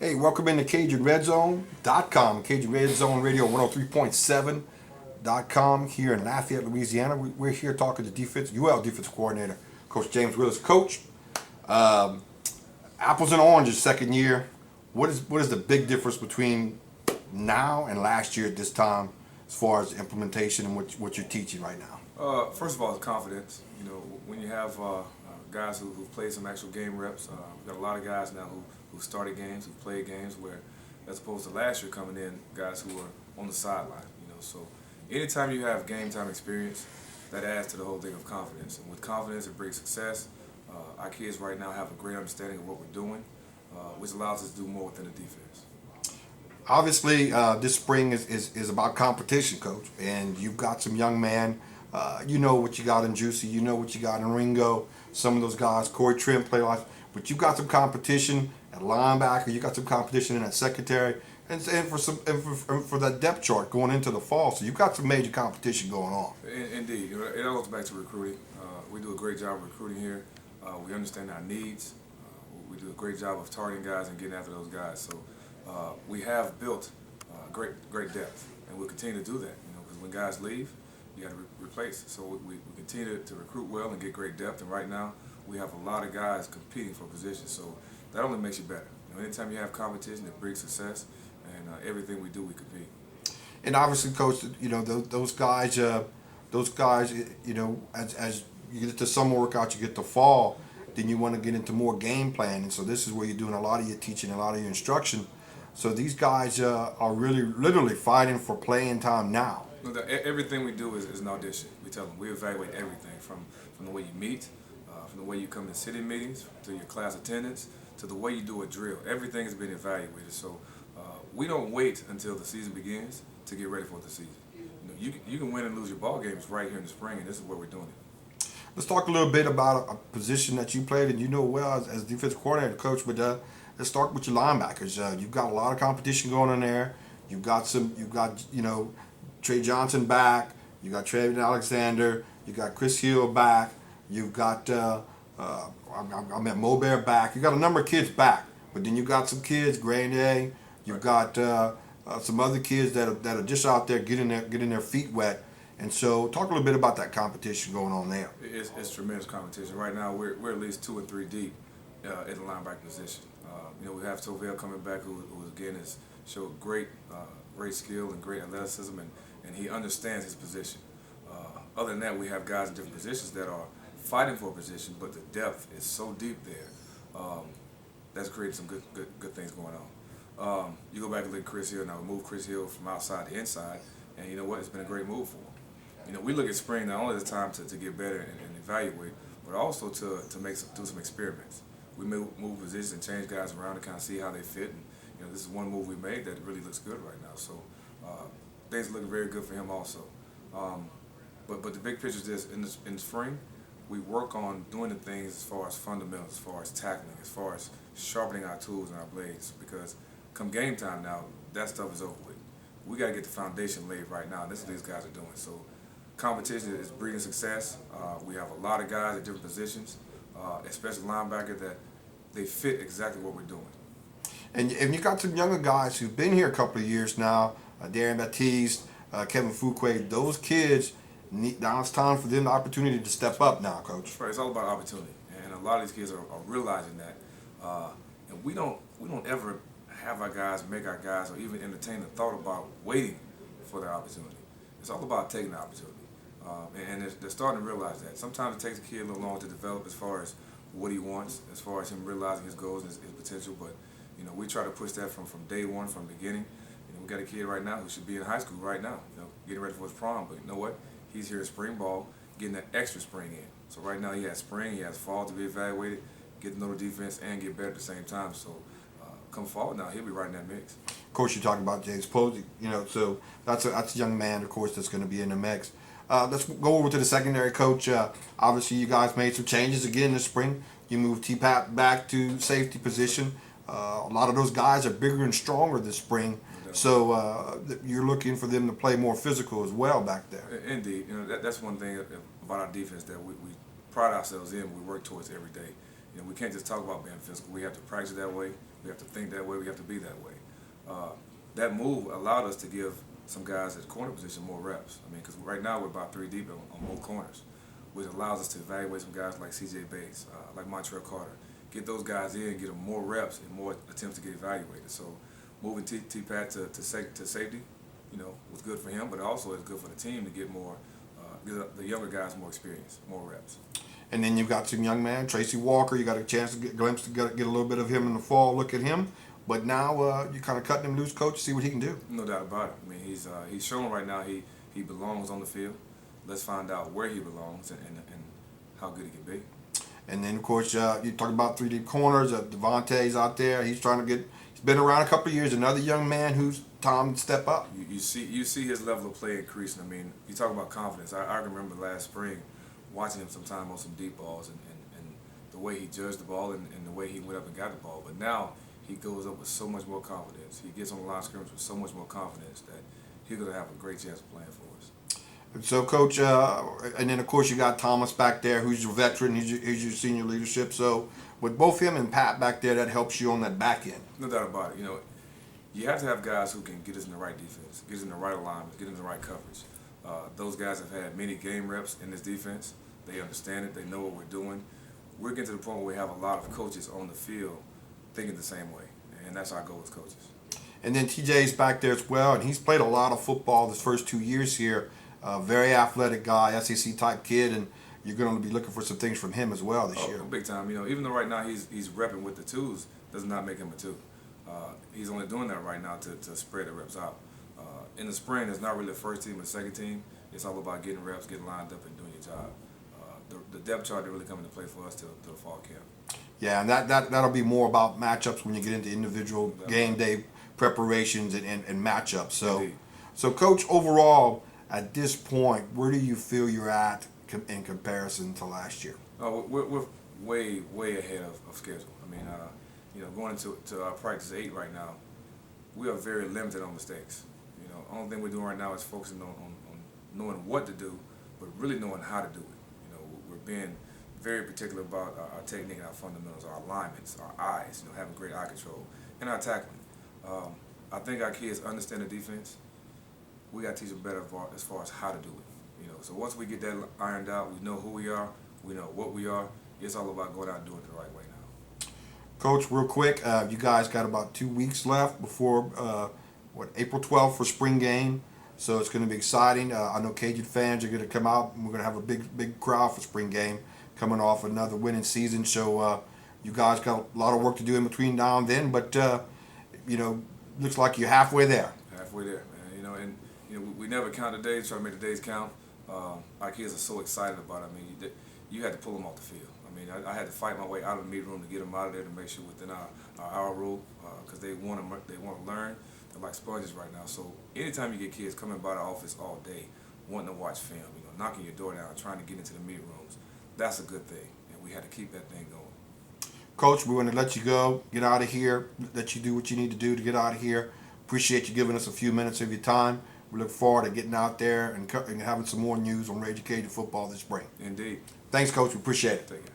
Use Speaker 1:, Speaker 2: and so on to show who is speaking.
Speaker 1: Hey, welcome into CajunRedZone.com, Cajun Red Zone Radio 103.7.com here in Lafayette, Louisiana. We're here talking to UL defense coordinator, Coach James Willis. Coach, apples and oranges, second year. What is the big difference between now and last year at this time as far as implementation and what you're teaching right now?
Speaker 2: First of all, it's confidence. You know, when you have guys who've played some actual game reps, we've got a lot of guys now who started games, who played games, where as opposed to last year coming in, guys who were on the sideline. You know, so anytime you have game time experience, that adds to the whole thing of confidence. And with confidence, it brings success. Our kids right now have a great understanding of what we're doing, which allows us to do more within the defense.
Speaker 1: Obviously, this spring is about competition, Coach, and you've got some young man. You know what you got in Juicy, you know what you got in Ringo. Some of those guys, Corey Trent, play life, but you've got some competition at linebacker. You got some competition in that secondary, and for that depth chart going into the fall. So you've got some major competition going on.
Speaker 2: Indeed, it all goes back to recruiting. We do a great job of recruiting here. We understand our needs. We do a great job of targeting guys and getting after those guys. So we have built great depth, and we'll continue to do that. You know, because when guys leave, you got to replace. So we continue to recruit well and get great depth. And right now, we have a lot of guys competing for positions. So that only makes you better. You know, anytime you have competition, it brings success. And everything we do, we compete.
Speaker 1: And obviously, Coach, you know those guys. You know, as you get to summer workout, you get to fall, then you want to get into more game planning. So this is where you're doing a lot of your teaching, a lot of your instruction. So these guys are really, literally fighting for playing time now.
Speaker 2: Everything we do is an audition. We tell them we evaluate everything from the way you meet, from the way you come to city meetings, to your class attendance, to the way you do a drill. Everything has been evaluated. So we don't wait until the season begins to get ready for the season. You know, you can win and lose your ball games right here in the spring, and this is where we're doing it.
Speaker 1: Let's talk a little bit about a position that you played and you know well as defensive coordinator, Coach. But let's start with your linebackers. You've got a lot of competition going on there. You've got Trey Johnson back. You got Travion Alexander. You got Chris Hill back. You've got I met Mobert back. You got a number of kids back. But then you got some kids, Grande. You've got some other kids that are just out there getting their feet wet. And so, talk a little bit about that competition going on there.
Speaker 2: It's tremendous competition. Right now, we're at least 2 or 3 deep in the linebacker position. You know, we have Tovell coming back, who again has showed great skill and great athleticism, and he understands his position. Other than that, we have guys in different positions that are fighting for a position, but the depth is so deep there. That's created some good things going on. You go back and look at Chris Hill. Now we move Chris Hill from outside to inside, and you know what? It's been a great move for him. You know, we look at spring not only as time to get better and evaluate, but also to do some experiments. We move positions and change guys around to kind of see how they fit. And you know, this is one move we made that really looks good right now. So things are looking very good for him also. But the big picture is this: in the spring, we work on doing the things as far as fundamentals, as far as tackling, as far as sharpening our tools and our blades. Because come game time now, that stuff is over with. We got to get the foundation laid right now. And this is what these guys are doing. So competition is breeding success. We have a lot of guys at different positions, especially linebacker, that they fit exactly what we're doing.
Speaker 1: And you got some younger guys who've been here a couple of years now, Darren Baptiste, Kevin Fuquay. Those kids, now it's time for them the opportunity to step up now, Coach.
Speaker 2: Right, it's all about opportunity. And a lot of these kids are realizing that. And we don't ever have our guys, make our guys, or even entertain the thought about waiting for their opportunity. It's all about taking the opportunity. And they're starting to realize that. Sometimes it takes a kid a little longer to develop as far as what he wants, as far as him realizing his goals and his potential. But, you know, we try to push that from day one, from the beginning. You know, we got a kid right now who should be in high school right now, you know, getting ready for his prom. But you know what? He's here in spring ball, getting that extra spring in. So right now he has spring, he has fall to be evaluated, get to know the defense, and get better at the same time. So come fall now, he'll be right in that mix.
Speaker 1: Of course, you're talking about James Posey, you know, so that's a young man, of course, that's going to be in the mix. Let's go over to the secondary, Coach. Obviously, you guys made some changes again this spring. You moved T-Pat back to safety position. A lot of those guys are bigger and stronger this spring, so you're looking for them to play more physical as well back there.
Speaker 2: Indeed, you know that's one thing about our defense that we pride ourselves in. We work towards every day. You know, we can't just talk about being physical. We have to practice that way. We have to think that way. We have to be that way. That move allowed us to give some guys at the corner position more reps. I mean, because right now we're about 3 deep on both corners, which allows us to evaluate some guys like C.J. Bates, like Montrell Carter, get those guys in, get them more reps and more attempts to get evaluated. So moving T-Pat to safety, you know, was good for him, but also it's good for the team to get more, get the younger guys more experience, more reps.
Speaker 1: And then you've got some young man, Tracy Walker. You got a chance to get a glimpse to get a little bit of him in the fall. Look at him. But now you're kind of cutting him loose, coach, to see what he can do.
Speaker 2: No doubt about it. I mean, he's showing right now he belongs on the field. Let's find out where he belongs and how good he can be.
Speaker 1: And then, of course, you talk about 3 deep corners. Devontae's out there. He's trying to get. He's been around a couple of years. Another young man who's time to step up.
Speaker 2: You see his level of play increasing. I mean, you talk about confidence. I remember last spring watching him sometime on some deep balls and the way he judged the ball and the way he went up and got the ball. But now he goes up with so much more confidence. He gets on the line of scrimmage with so much more confidence that he's going to have a great chance of playing for us.
Speaker 1: And so, coach, and then of course you got Thomas back there, who's your veteran. He's your senior leadership. So with both him and Pat back there, that helps you on that back end.
Speaker 2: No doubt about it. You know, you have to have guys who can get us in the right defense, get us in the right alignment, get in the right coverage. Those guys have had many game reps in this defense. They understand it. They know what we're doing. We're getting to the point where we have a lot of coaches on the field thinking the same way, and that's our goal as coaches.
Speaker 1: And then TJ's back there as well, and he's played a lot of football this first 2 years here. Very athletic guy, SEC type kid, and you're going to be looking for some things from him as well this year.
Speaker 2: Big time. You know, even though right now he's repping with the twos, does not make him a two. He's only doing that right now to spread the reps out. In the spring, it's not really the first team or the second team. It's all about getting reps, getting lined up, and doing your job. The depth chart didn't really come into play for us till the fall camp.
Speaker 1: Yeah, and that'll be more about matchups when you get into individual game day preparations and matchups. So, Coach, overall, at this point, where do you feel you're at in comparison to last year?
Speaker 2: We're way ahead of schedule. I mean, you know, going into our practice 8 right now, we are very limited on mistakes. You know, only thing we're doing right now is focusing on knowing what to do, but really knowing how to do it. You know, we're being very particular about our technique and our fundamentals, our alignments, our eyes, you know, having great eye control, and our tackling. I think our kids understand the defense. We got to teach them better as far as how to do it. You know, so once we get that ironed out, we know who we are, we know what we are. It's all about going out and doing it the right way now.
Speaker 1: Coach, real quick, you guys got about 2 weeks left before April 12th for spring game. So it's going to be exciting. I know Cajun fans are going to come out, and we're going to have a big crowd for spring game, coming off another winning season. So you guys got a lot of work to do in between now and then, but you know, looks like you're halfway there.
Speaker 2: Halfway there, man. You know, and you know, we never count the days, try to make the days count. Our kids are so excited about it. I mean, you had to pull them off the field. I mean, I had to fight my way out of the meeting room to get them out of there to make sure within our hour rule, because they want to learn. They're like sponges right now. So anytime you get kids coming by the office all day, wanting to watch film, you know, knocking your door down, trying to get into the meeting rooms, that's a good thing, and we had to keep that thing going.
Speaker 1: Coach, we're going to let you go, get out of here, let you do what you need to do to get out of here. Appreciate you giving us a few minutes of your time. We look forward to getting out there and having some more news on Raging Cajun football this spring.
Speaker 2: Indeed.
Speaker 1: Thanks, Coach. We appreciate it.
Speaker 2: Take care.